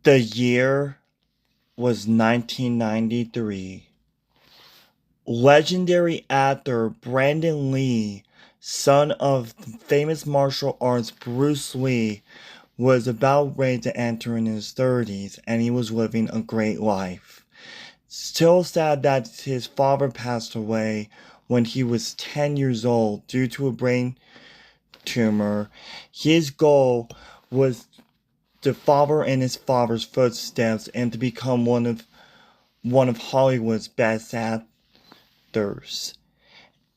The year was 1993. Legendary actor Brandon Lee, son of famous martial arts Bruce Lee, was about ready to enter in his 30s and he was living a great life. Still sad that his father passed away when he was 10 years old due to a brain tumor. His goal was to follow in his father's footsteps and to become one of Hollywood's best actors.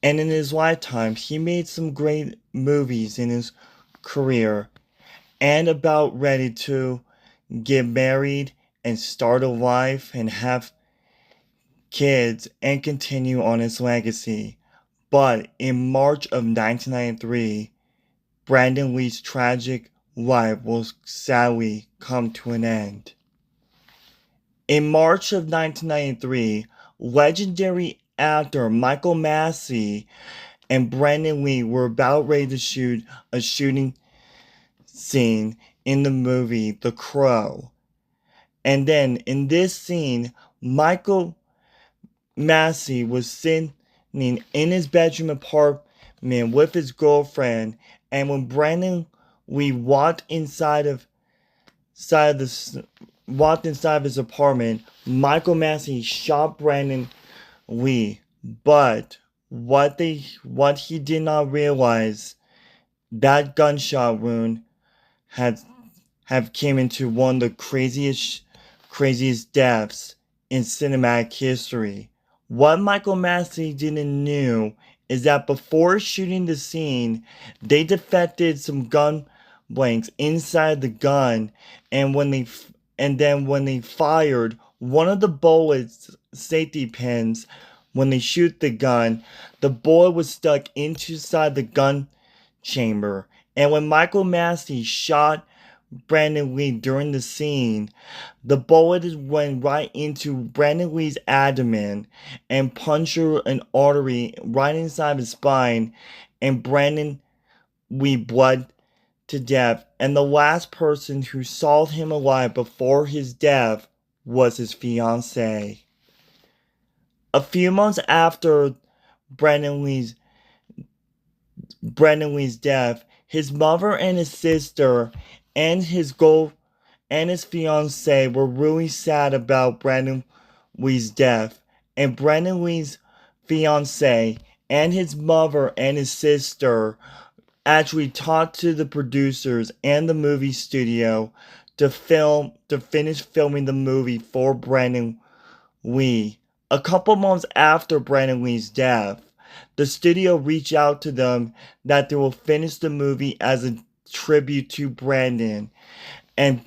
And in his lifetime, he made some great movies in his career and about ready to get married and start a life and have kids and continue on his legacy. But in March of 1993, Brandon Lee's tragic life will sadly come to an end. In March of 1993, legendary actor Michael Massey and Brandon Lee were about ready to shoot a shooting scene in the movie The Crow. And then in this scene, Michael Massey was sitting in his bedroom apartment with his girlfriend, and when Brandon Lee walked inside of his apartment, Michael Massey shot Brandon Lee. But what he did not realize, that gunshot wound had have came into one of the craziest deaths in cinematic history. What Michael Massey didn't know is that before shooting the scene, they defected some gun blanks inside the gun, and when they fired one of the bullets safety pins, when they shoot the gun, the bullet was stuck inside the gun chamber. And when Michael Massey shot Brandon Lee during the scene, the bullet went right into Brandon Lee's abdomen and punctured an artery right inside his spine, and Brandon Lee bled to death. And the last person who saw him alive before his death was his fiancée. A few months after Brandon Lee's death, his mother and his sister and his fiancée were really sad about Brandon Lee's death. And Brandon Lee's fiancée and his mother and his sister actually talked to the producers and the movie studio to finish filming the movie for Brandon Lee. A couple months after Brandon Lee's death, the studio reached out to them that they will finish the movie as a tribute to Brandon. And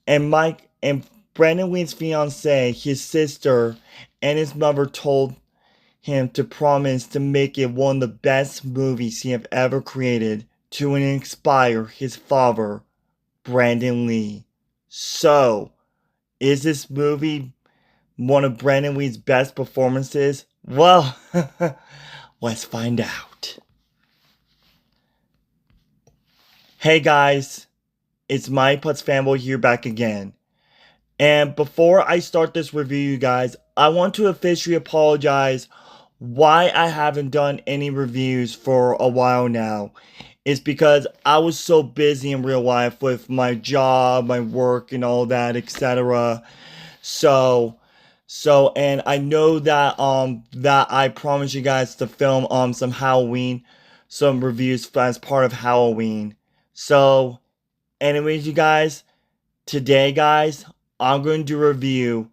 Brandon Lee's fiancée, his sister, and his mother told him to promise to make it one of the best movies he have ever created to inspire his father, Brandon Lee. So, is this movie one of Brandon Lee's best performances? Well, let's find out. Hey guys, it's my Putz fanboy here back again. And before I start this review, you guys, I want to officially apologize why I haven't done any reviews for a while now. It's because I was so busy in real life with my job, my work, and all that, etc. And I know that I promised you guys to film some reviews as part of Halloween. So, anyways, you guys, today, guys, I'm going to do a review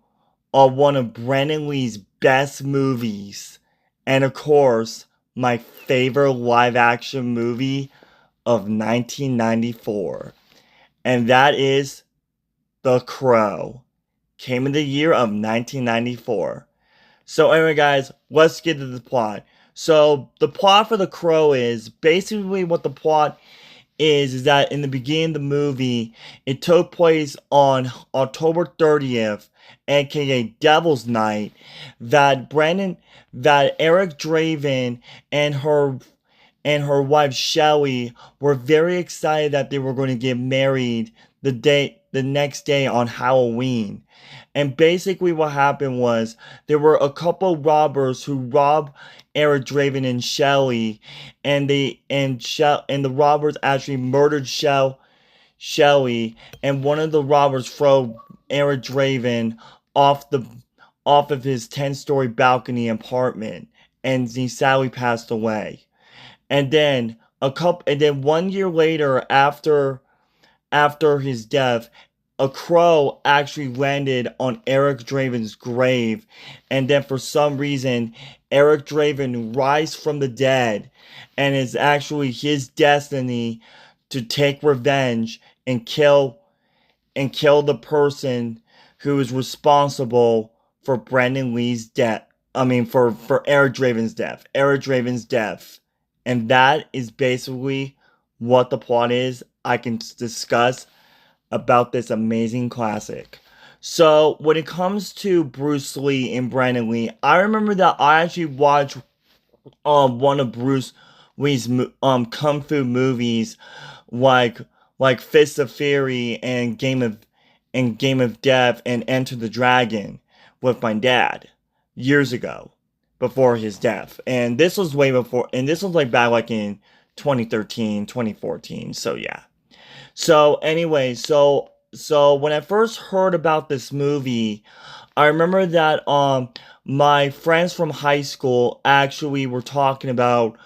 of one of Brandon Lee's best movies, and of course, my favorite live-action movie of 1994, and that is The Crow. Came in the year of 1994. So anyway, guys, let's get to the plot. So the plot for The Crow is basically what the plot is that in the beginning of the movie, it took place on October 30th, aka Devil's Night, that Eric Draven and her wife Shelley were very excited that they were going to get married the day the next day on Halloween. And basically what happened was there were a couple robbers who robbed Eric Draven and Shelly, and the robbers actually murdered Shelly, and one of the robbers threw Eric Draven off the off of his 10-story balcony apartment, and he sadly passed away. And then 1 year later, after his death, a crow actually landed on Eric Draven's grave, and then for some reason, Eric Draven rise from the dead, and it's actually his destiny to take revenge and kill the person who is responsible for Brandon Lee's death. I mean, for Eric Draven's death. Eric Draven's death. And that is basically what the plot is. I can discuss about this amazing classic. So, when it comes to Bruce Lee and Brandon Lee, I remember that I actually watched one of Bruce Lee's kung fu movies, like Fist of Fury and Game of Death and Enter the Dragon, with my dad years ago, before his death. And this was way before, and this was like back like in 2013, 2014. So yeah. So anyway, so when I first heard about this movie, I remember that my friends from high school actually were talking about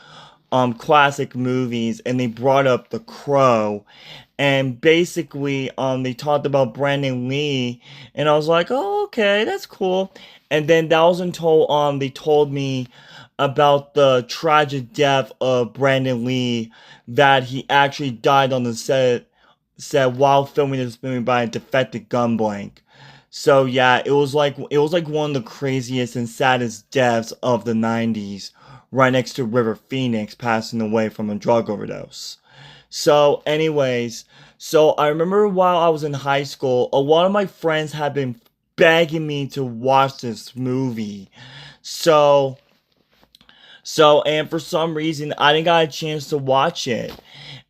classic movies, and they brought up The Crow, and basically they talked about Brandon Lee, and I was like, oh, okay, that's cool. And then that was until they told me about the tragic death of Brandon Lee, that he actually died on the set while filming this movie by a defective gun blank. So yeah, it was like one of the craziest and saddest deaths of the 90s, right next to River Phoenix passing away from a drug overdose. So anyways, so I remember while I was in high school, a lot of my friends had been begging me to watch this movie. So and for some reason I didn't got a chance to watch it.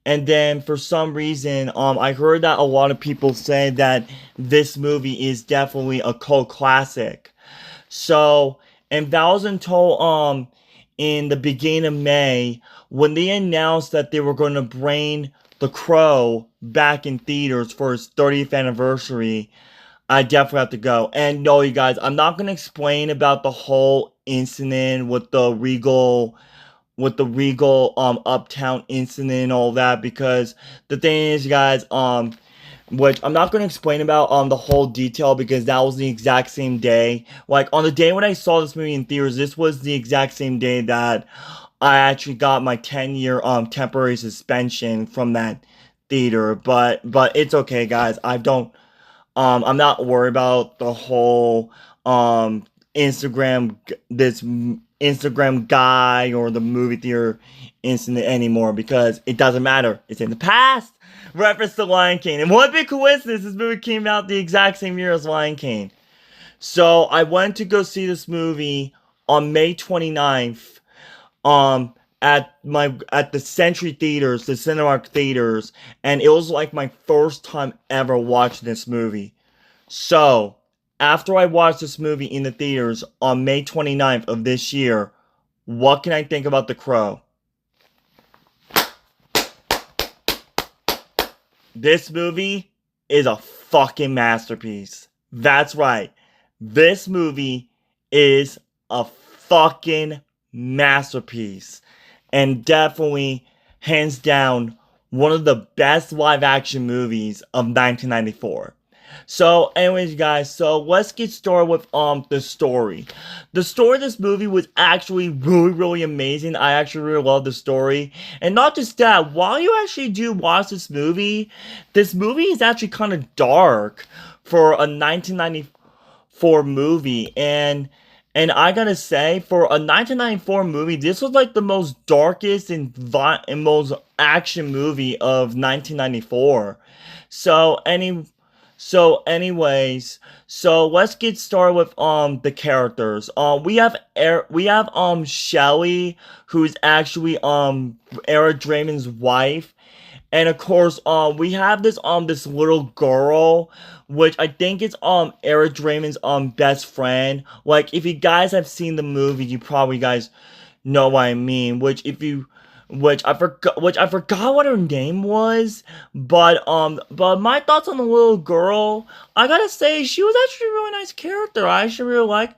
And then for some reason, I heard that a lot of people say that this movie is definitely a cult classic. So, and that was until in the beginning of May, when they announced that they were going to bring The Crow back in theaters for its 30th anniversary. I definitely have to go. And no, you guys, I'm not gonna explain about the whole incident with the Regal Uptown incident and all that, because the thing is, you guys, which I'm not going to explain about the whole detail, because that was the exact same day. Like, on the day when I saw this movie in theaters, this was the exact same day that I actually got my 10-year temporary suspension from that theater. But it's okay, guys. I'm not worried about the whole Instagram guy or the movie theater incident anymore, because it doesn't matter. It's in the past. Reference to Lion King. And what a big coincidence, this movie came out the exact same year as Lion King. So I went to go see this movie on May 29th at the Century Theaters, the Cinemark Theaters, and it was like my first time ever watching this movie. So, after I watched this movie in the theaters on May 29th of this year, what can I think about The Crow? This movie is a fucking masterpiece. That's right. This movie is a fucking masterpiece. And definitely, hands down, one of the best live action movies of 1994. So, anyways, guys, so let's get started with the story. The story of this movie was actually really, really amazing. I actually really love the story. And not just that, while you actually do watch this movie is actually kind of dark for a 1994 movie. And I gotta say, for a 1994 movie, this was like the most darkest and most action movie of 1994. So let's get started with the characters. We have Shelly, who's actually Eric Draven's wife, and of course, we have this little girl, which I think is Eric Draven's best friend. Like, if you guys have seen the movie, you probably guys know what I mean. Which I forgot what her name was, but my thoughts on the little girl, I gotta say, she was actually a really nice character. I actually really like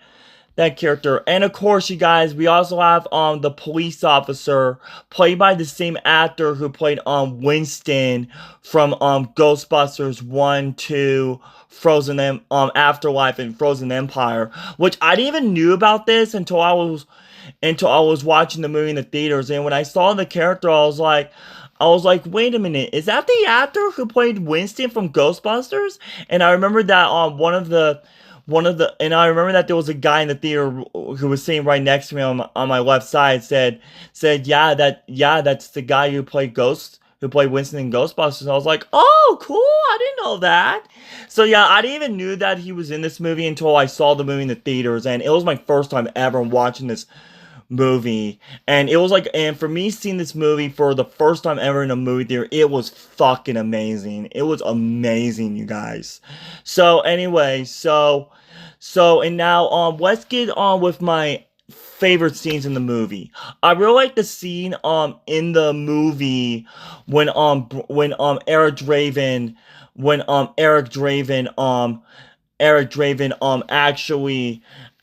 that character. And of course, you guys, we also have the police officer played by the same actor who played Winston from Ghostbusters 1, 2, Afterlife, and Frozen Empire, which I didn't even knew about this until I was watching the movie in the theaters. And when I saw the character, I was like, wait a minute, is that the actor who played Winston from Ghostbusters? And I remember that and I remember that there was a guy in the theater who was sitting right next to me on my left side, said yeah, that's the guy who played Winston in Ghostbusters. And I was like, oh, cool, I didn't know that. So yeah, I didn't even knew that he was in this movie until I saw the movie in the theaters, and it was my first time ever watching this movie. And it was like, and for me seeing this movie for the first time ever in a movie theater, it was fucking amazing. It was amazing, you guys. So anyway, and now let's get on with my favorite scenes in the movie. I really like the scene in the movie when Eric Draven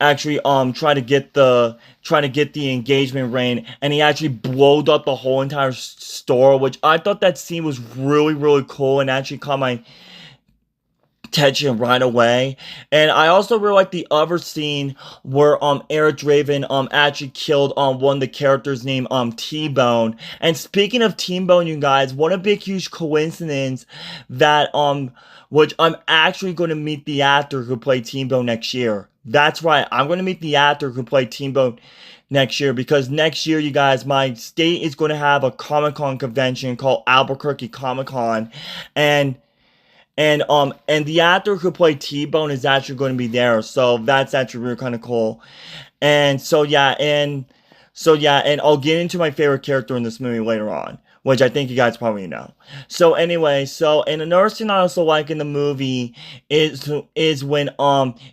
actually trying to get the engagement ring, and he actually blowed up the whole entire store, which I thought that scene was really really cool and actually caught my attention right away. And I also really like the other scene where Eric Draven actually killed one of the characters named T-Bone. And speaking of T-Bone, you guys, what a big huge coincidence that which I'm actually going to meet the actor who played T-Bone next year. That's right, I'm going to meet the actor who played T-Bone next year, because next year, you guys, my state is going to have a Comic-Con convention called Albuquerque Comic-Con, and and the actor who played T-Bone is actually going to be there, so that's actually really kind of cool. And and I'll get into my favorite character in this movie later on, which I think you guys probably know. So anyway, and another thing I also like in the movie is when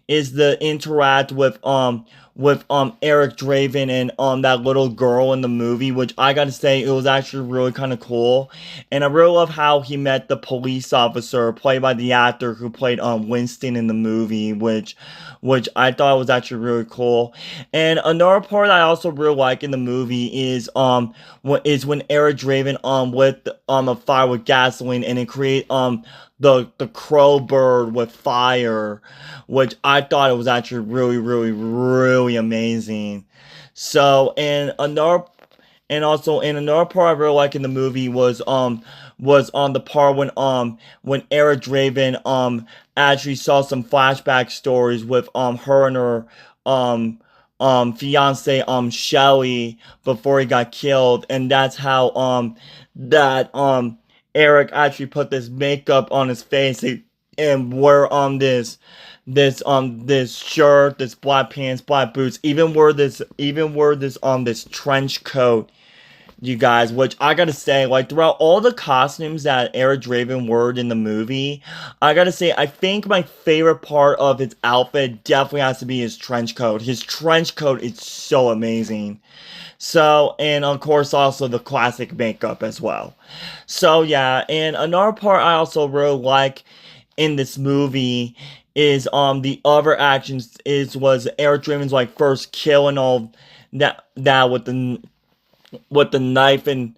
is the interact with Eric Draven and that little girl in the movie, which I gotta say, it was actually really kind of cool. And I really love how he met the police officer played by the actor who played Winston in the movie, which I thought was actually really cool. And another part I also really like in the movie is when Eric Draven lit a fire with gasoline, and it create the crow bird with fire, which I thought it was actually really really really amazing. So and another part I really like in the movie was on the part when Eric Draven actually saw some flashback stories with her and her fiance Shelly before he got killed, and that's how that Eric actually put this makeup on his face and wore this shirt, this black pants, black boots, even wore this trench coat, you guys, which I gotta say, like, throughout all the costumes that Eric Draven wore in the movie, I gotta say, I think my favorite part of his outfit definitely has to be his trench coat. His trench coat is so amazing. So, and of course, also the classic makeup as well. So, yeah, and another part I also really like in this movie is the other actions was Eric Draven's like first kill and all that with the knife and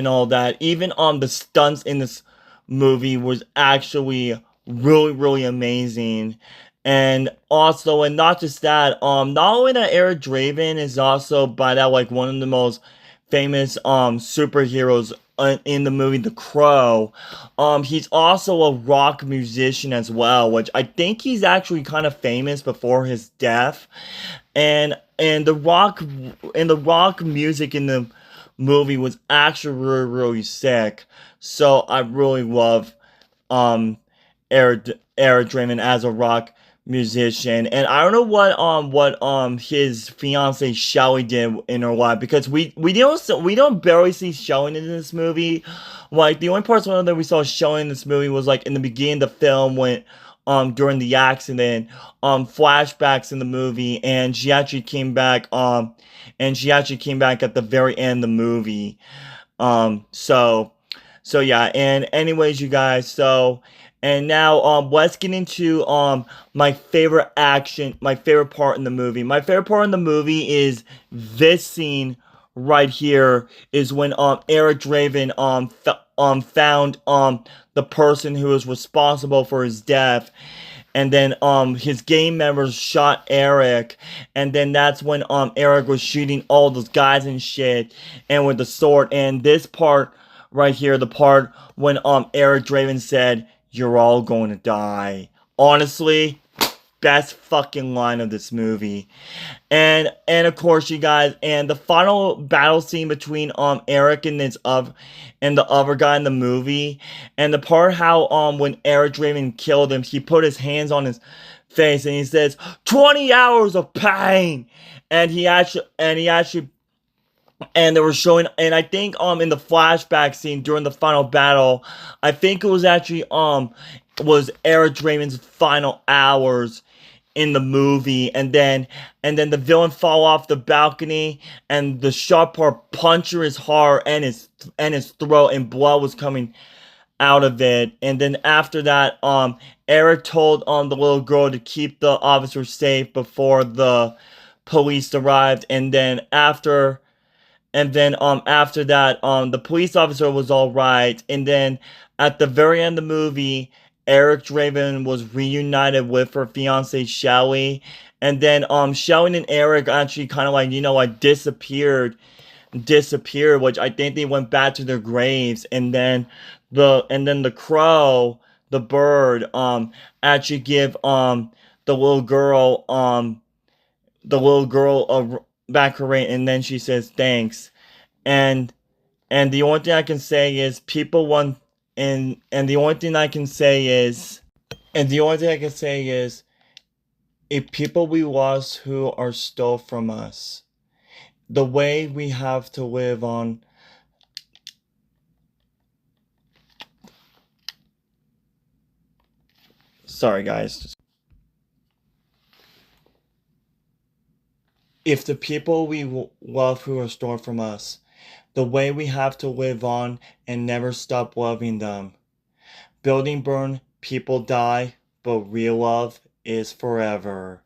all that. Even the stunts in this movie was actually really really amazing. And also, and not just that, not only that Eric Draven is also by that like one of the most famous superheroes in the movie The Crow, he's also a rock musician as well, which I think he's actually kind of famous before his death. And the rock music in the movie was actually really really sick. So I really love um Eric Draven as a rock musician, and I don't know what his fiance Shelly did in her life, because we don't barely see Shelly in this movie. Like, the only parts that we saw Shelly in this movie was like in the beginning of the film, when during the accident, flashbacks in the movie, and she actually came back at the very end of the movie. So yeah, and anyways, you guys, and now let's get into my favorite part in the movie. My favorite part in the movie is this scene right here, is when Eric Draven found the person who was responsible for his death, and then his gang members shot Eric, and then that's when Eric was shooting all those guys and shit, and with the sword. And this part right here, the part when Eric Draven said, "You're all going to die." Honestly, best fucking line of this movie. And of course, you guys, and the final battle scene between Eric and the other guy in the movie, and the part how when Eric Draven killed him, he put his hands on his face and he says 20 hours of pain, and he actually and they were showing, and I think in the flashback scene during the final battle, I think it was actually was Eric Draven's final hours in the movie, and then the villain fall off the balcony, and the sharp part puncture his heart and his throat, and blood was coming out of it. And then after that, Eric told the little girl to keep the officer safe before the police arrived. And then after that, the police officer was all right. And then at the very end of the movie, Eric Draven was reunited with her fiance Shelly. And then Shelly and Eric actually kind of like disappeared, which I think they went back to their graves. And then the crow, the bird, actually give the little girl back her ring, and then she says thanks. And and the only thing I can say is people want and the only thing I can say is and the only thing I can say is if people we lost who are stole from us, the way we have to live on. Sorry, guys. If the people we love who are stolen from us, the way we have to live on and never stop loving them. Building burn, people die, but real love is forever.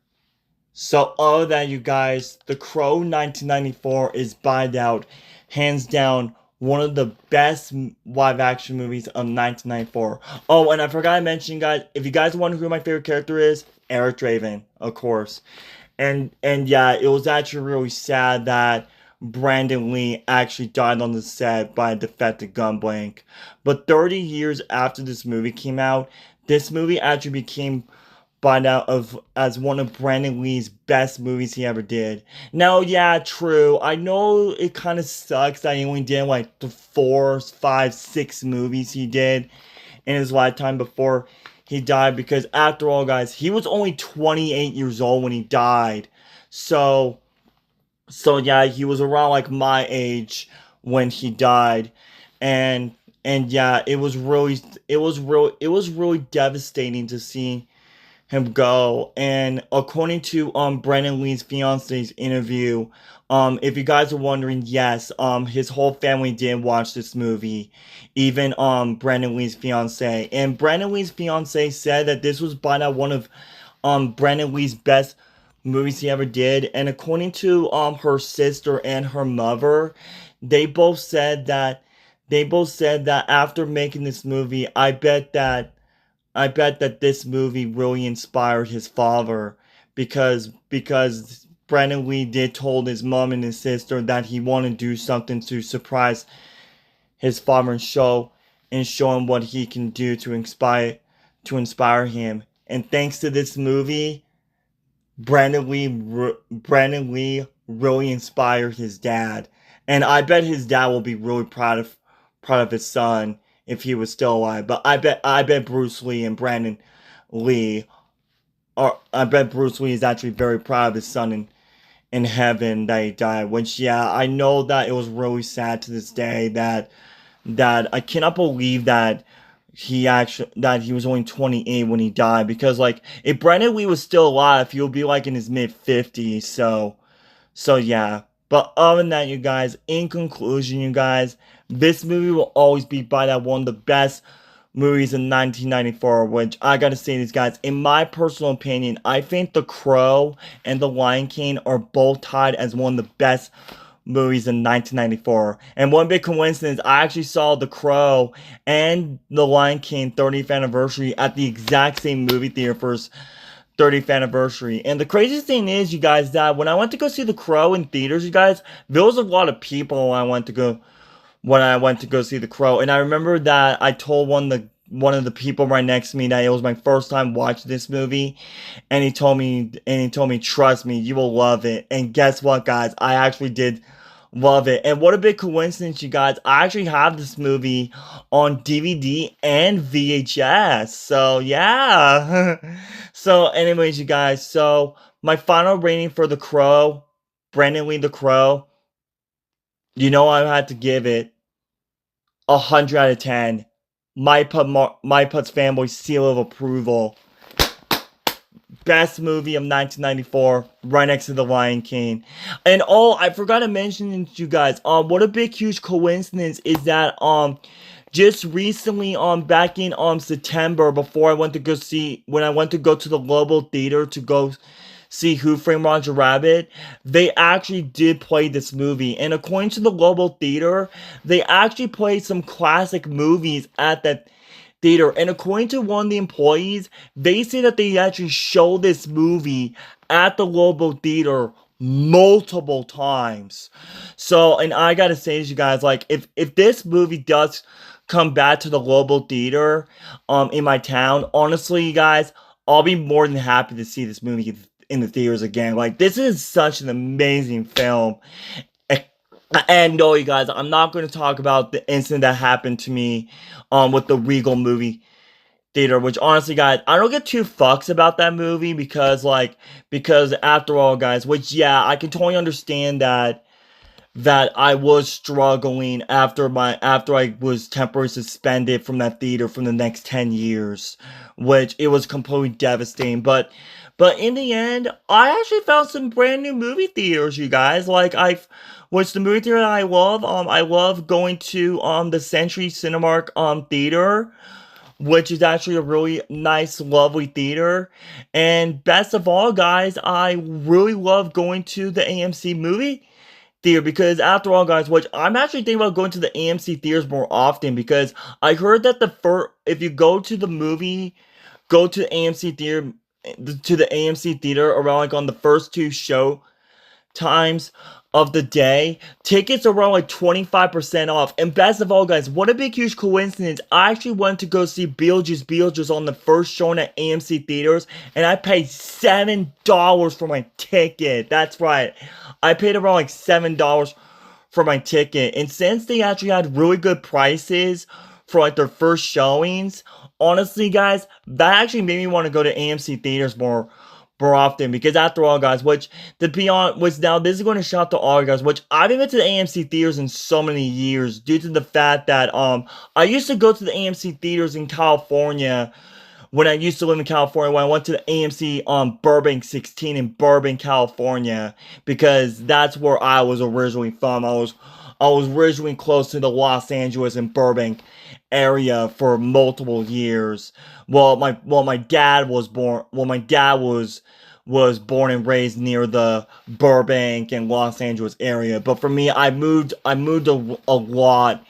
So, other than you guys, The Crow 1994 is by doubt, hands down, one of the best live action movies of 1994. Oh, and I forgot to mention, guys, if you guys wonder who my favorite character is, Eric Draven, of course. And yeah, it was actually really sad that Brandon Lee actually died on the set by a defective gun blank. But 30 years after this movie came out, this movie actually became by now of as one of Brandon Lee's best movies he ever did. Now, yeah, true. I know it kind of sucks that he only did like the 4, 5, 6 movies he did in his lifetime before he died, because after all, guys, he was only 28 years old when he died. So yeah, he was around like my age when he died. And yeah, it was really devastating to see him go. And according to Brandon Lee's fiance's interview, if you guys are wondering, yes, his whole family did watch this movie, even Brandon Lee's fiance. And Brandon Lee's fiance said that this was by now one of Brandon Lee's best movies he ever did. And according to her sister and her mother, they both said that after making this movie, I bet that this movie really inspired his father, because Brandon Lee did told his mom and his sister that he wanted to do something to surprise his father and show him what he can do to inspire him. And thanks to this movie, Brandon Lee really inspired his dad, and I bet his dad will be really proud of his son if he was still alive. But I bet Bruce Lee and Brandon Lee I bet Bruce Lee is actually very proud of his son in heaven that he died. Which, yeah, I know that it was really sad to this day that I cannot believe that he was only 28 when he died, because like if Brandon Lee was still alive, he would be like in his mid 50s. So yeah. But other than that, you guys, in conclusion, you guys, this movie will always be by that one of the best movies in 1994, which I gotta say, these guys, in my personal opinion, I think The Crow and The Lion King are both tied as one of the best movies in 1994. And one big coincidence, I actually saw The Crow and The Lion King 30th anniversary at the exact same movie theater for its 30th anniversary. And the craziest thing is, you guys, that when I went to go see The Crow in theaters, you guys, there was a lot of people when I went to go see The Crow. And I remember that I told one of the people right next to me that it was my first time watching this movie, and he told me, trust me, you will love it. And guess what, guys? I actually did love it. And what a big coincidence, you guys. I actually have this movie on DVD and VHS. So yeah. So anyways, you guys, so my final rating for The Crow, Brandon Lee The Crow, you know I had to give it 100 out of 10. My Put's Family seal of approval. Best movie of 1994, right next to The Lion King. And oh, I forgot to mention to you guys, what a big huge coincidence is that just recently back in September, before I went to go see when I went to go to the Global Theater to go see Who Framed Roger Rabbit, they actually did play this movie. And according to the Global Theater, they actually played some classic movies at that theater. And according to one of the employees, they say that they actually showed this movie at the Global Theater multiple times. So, and I gotta say to you guys, like, if this movie does come back to the Global Theater in my town, honestly, you guys, I'll be more than happy to see this movie in the theaters again. Like, this is such an amazing film. And no, you guys, I'm not going to talk about the incident that happened to me with the Regal movie theater, which honestly, guys, I don't get two fucks about that movie because after all, guys, which yeah, I can totally understand that I was struggling after I was temporarily suspended from that theater from the next 10 years, which it was completely devastating. But in the end, I actually found some brand new movie theaters, you guys. Which the movie theater that I love going to the Century Cinemark theater, which is actually a really nice, lovely theater. And best of all, guys, I really love going to the AMC movie theater, because after all, guys, which I'm actually thinking about going to the AMC theaters more often, because I heard that if you go to the movie, go to the AMC theater around like on the first two show times of the day, tickets are around like 25% off. And best of all, guys, what a big huge coincidence, I actually went to go see Beetlejuice on the first showing at AMC theaters, and I paid $7 for my ticket. That's right, I paid around like $7 for my ticket. And since they actually had really good prices for like their first showings, honestly, guys, that actually made me want to go to AMC theaters more often, because after all, guys, which to be honest, which now this is going to shout to all you guys, which I haven't been to the AMC theaters in so many years due to the fact that I used to go to the AMC theaters in California when I used to live in California, when I went to the AMC on Burbank 16 in Burbank, California, because that's where I was originally from. I was originally close to the Los Angeles and Burbank area for multiple years. My dad was born and raised near the Burbank and Los Angeles area. But for me, I moved a lot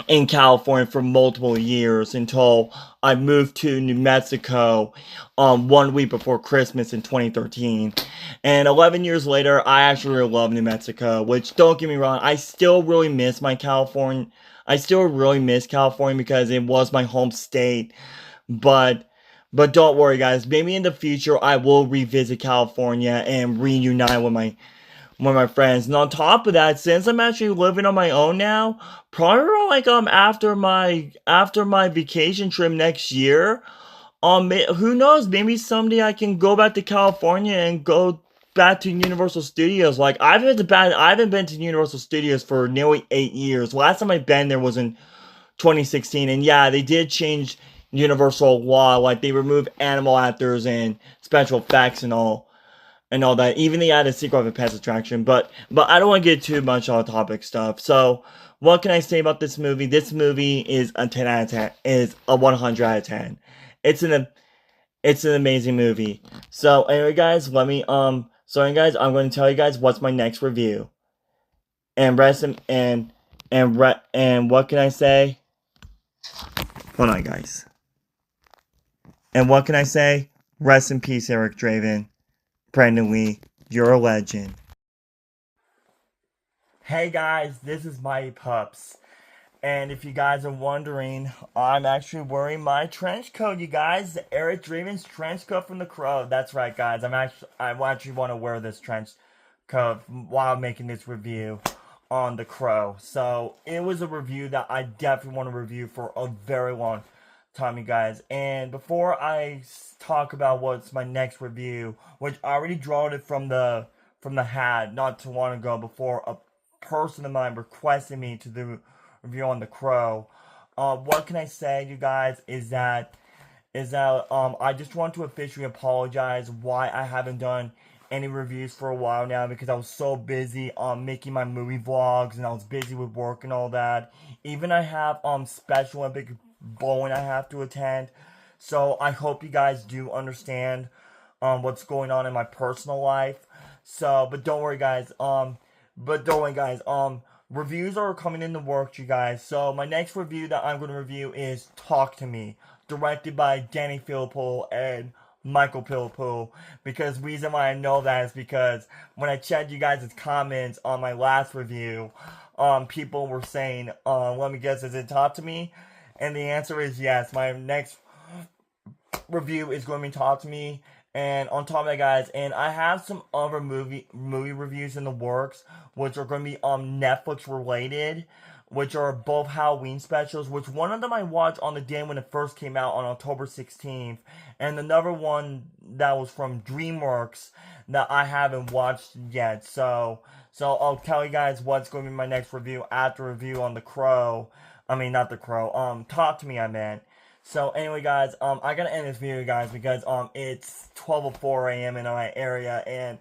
in California for multiple years until I moved to New Mexico 1 week before Christmas in 2013. And 11 years later, I actually really love New Mexico, which, don't get me wrong, I still really miss California because it was my home state. But don't worry, guys, maybe in the future I will revisit California and reunite with my friends. And on top of that, since I'm actually living on my own now, probably around like after my vacation trip next year, Who knows? Maybe someday I can go back to California and go back to Universal Studios. Like I haven't been to Universal Studios for nearly 8 years. Last time I've been there was in 2016, and yeah, they did change Universal law. Like they removed animal actors and special effects and all that. Even they added Secret of a Pets attraction. But I don't want to get too much on topic stuff. So what can I say about this movie? This movie is a 10 out of 10. Is a 100 out of 10. It's an it's an amazing movie. So anyway, guys, sorry guys, I'm going to tell you guys what's my next review. And rest and what can I say? Hold on, guys. And what can I say? Rest in peace, Eric Draven. Brandon Lee, you're a legend. Hey guys, this is Mighty Pups. And if you guys are wondering, I'm actually wearing my trench coat, you guys. Eric Draven's trench coat from The Crow. That's right, guys. I actually want to wear this trench coat while making this review on The Crow. So it was a review that I definitely want to review for a very long time, you guys. And before I talk about what's my next review, which I already drawed it from the hat not too long ago before a person of mine requested me to do review on The Crow. What can I say, you guys, is that I just want to officially apologize why I haven't done any reviews for a while now, because I was so busy making my movie vlogs, and I was busy with work and all that. Even I have Special Olympic bowling I have to attend. So I hope you guys do understand what's going on in my personal life. So, but don't worry, guys. Reviews are coming in the works, you guys. So my next review that I'm going to review is Talk to Me, directed by Danny Philippou and Michael Philippou. Because reason why I know that is because when I checked you guys' comments on my last review, people were saying, let me guess, is it Talk to Me? And the answer is yes. My next review is going to be Talk to Me. And on top of that, guys, and I have some other movie reviews in the works, which are going to be Netflix related, which are both Halloween specials. Which one of them I watched on the day when it first came out on October 16th, and another one that was from DreamWorks that I haven't watched yet. So I'll tell you guys what's going to be my next review after review on The Crow. I mean, not The Crow. Talk to Me, I meant. So anyway, guys, I gotta end this video, guys, because it's 12:04 a.m. in my area, and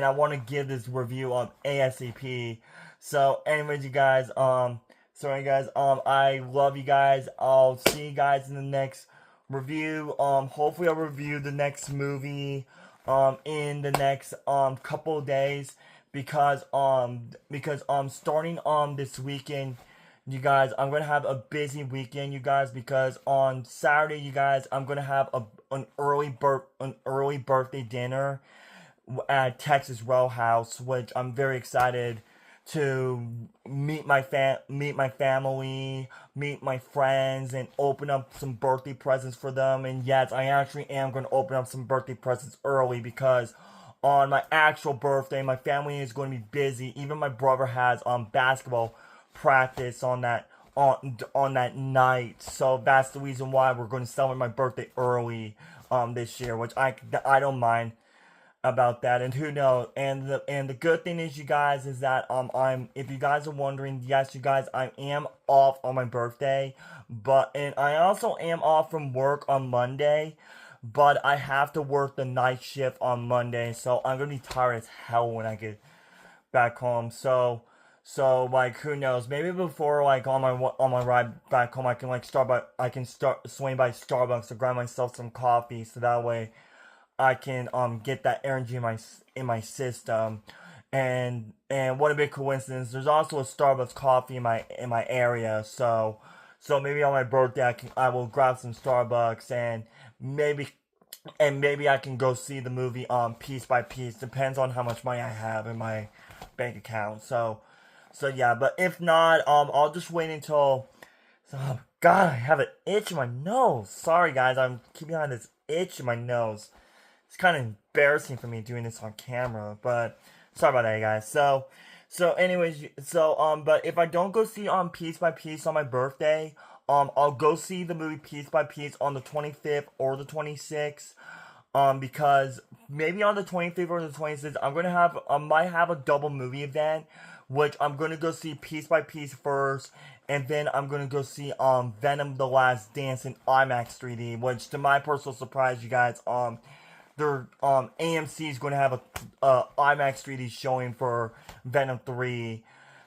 I want to give this review ASAP. So anyways, you guys, I love you guys. I'll see you guys in the next review. Hopefully I'll review the next movie in the next couple of days, because starting this weekend, you guys, I'm gonna have a busy weekend, you guys, because on Saturday, you guys, I'm gonna have an early birthday dinner at Texas Roadhouse, which I'm very excited to meet my family, meet my friends, and open up some birthday presents for them. And yes, I actually am going to open up some birthday presents early, because on my actual birthday, my family is going to be busy. Even my brother has basketball practice on that night. So that's the reason why we're going to celebrate my birthday early this year, which I don't mind about that. And who knows, and the good thing is, you guys, is that I'm if you guys are wondering, yes, you guys, I am off on my birthday, and I also am off from work on Monday, but I have to work the night shift on Monday, so I'm gonna be tired as hell when I get back home. So like, who knows? Maybe before, like, on my ride back home, I can start swing by Starbucks to grab myself some coffee, so that way I can get that energy in my system. And what a big coincidence! There's also a Starbucks coffee in my area, so maybe on my birthday I will grab some Starbucks, and maybe I can go see the movie piece by piece. Depends on how much money I have in my bank account. So yeah, but if not, I'll just wait until. Oh God, I have an itch in my nose. Sorry guys, I'm keeping on this itch in my nose. It's kind of embarrassing for me doing this on camera, but sorry about that, guys. But if I don't go see piece by piece on my birthday, I'll go see the movie piece by piece on the 25th or the 26th. Because maybe on the 25th or the 26th, I might have a double movie event, which I'm gonna go see piece by piece first, and then I'm gonna go see Venom: The Last Dance in IMAX 3D, which to my personal surprise, you guys, their AMC is gonna have a IMAX 3D showing for Venom 3.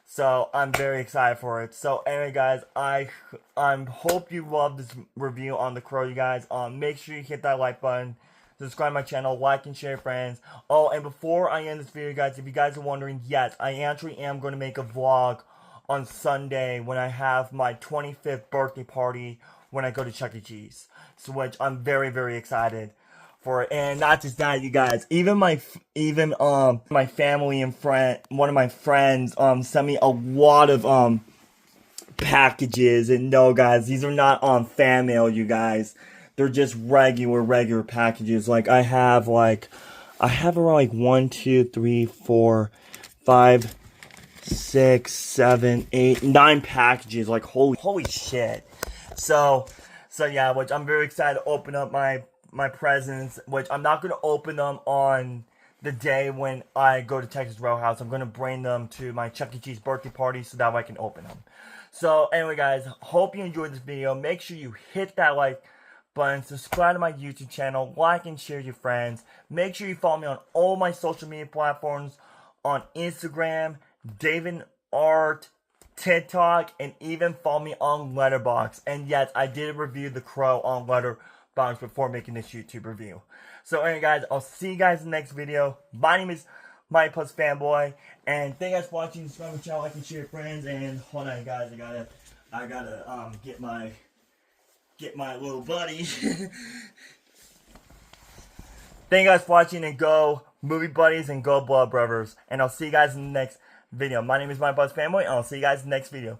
So I'm very excited for it. So anyway, guys, I hope you love this review on The Crow, you guys. Make sure you hit that like button, subscribe to my channel, like and share, friends. Oh, and before I end this video, guys, if you guys are wondering, yes, I actually am going to make a vlog on Sunday when I have my 25th birthday party when I go to Chuck E. Cheese. So, which I'm very, very excited for it. And not just that, you guys, even my family and one of my friends, sent me a lot of, packages. And no, guys, these are not, fan mail, you guys. They're just regular packages. Like, I have around, like, 1, 2, 3, 4, 5, 6, 7, 8, 9 packages. Like, holy shit. So yeah, which I'm very excited to open up my presents, which I'm not going to open them on the day when I go to Texas Roadhouse. I'm going to bring them to my Chuck E. Cheese birthday party so that way I can open them. So, anyway, guys, hope you enjoyed this video. Make sure you hit that like button, subscribe to my YouTube channel, like and share with your friends. Make sure you follow me on all my social media platforms, on Instagram, David Art, TikTok, and even follow me on Letterboxd. And yes, I did review The Crow on Letterboxd before making this YouTube review. So anyway, guys, I'll see you guys in the next video. My name is My Plus Fanboy, and thank you guys for watching. Subscribe to my channel, like and share with your friends. And hold on, guys, I gotta get my little buddy. Thank you guys for watching, and go Movie Buddies and go Blood Brothers. And I'll see you guys in the next video. My name is My Buzz Family, and I'll see you guys in the next video.